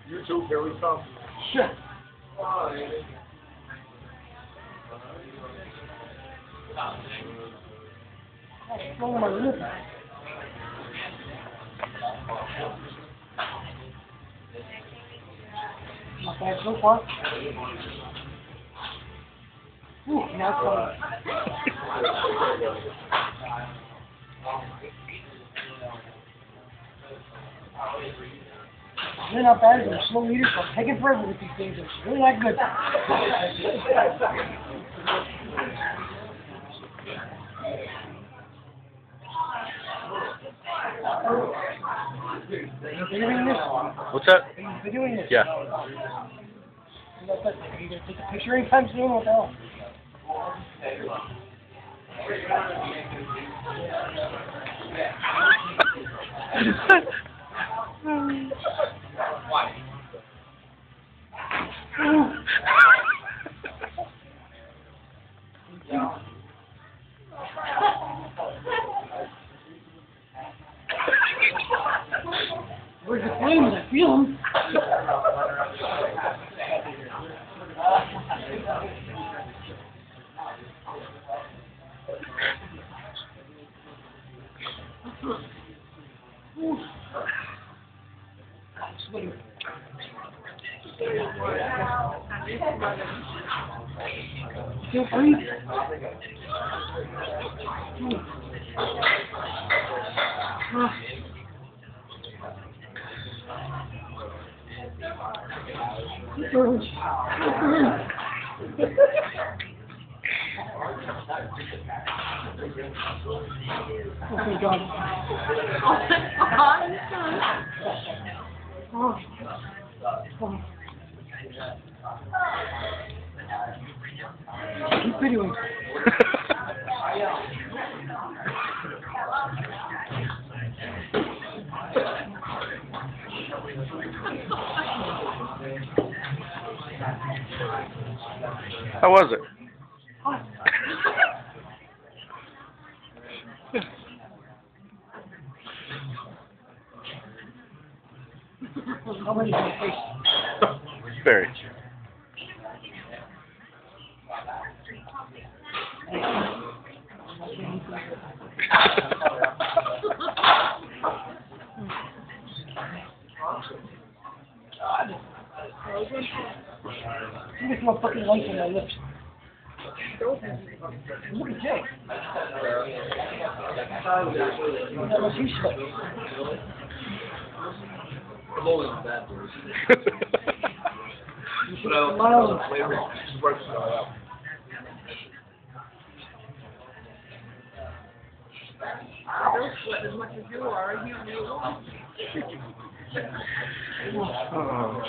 You too, here we come. Shit. What's wrong with my lip? Not bad so far. Ooh, now it's really not bad. They're slow eaters, so I'm taking forever with these things. It's really not good. Are you doing this? What's that? Are you doing this? Yeah. You got that? Are you gonna take a picture anytime soon? What the hell? Where's the flames? I feel them. Sweating. Feel free. Oh my God. Keep videoing. How was it? How many in your face? Very. Look at my fucking lights on my lips. Look at Jay. That was you sweat. I'm always bad boys. You should smile. Flavor works out. I don't sweat as much as you are. You know. Oh.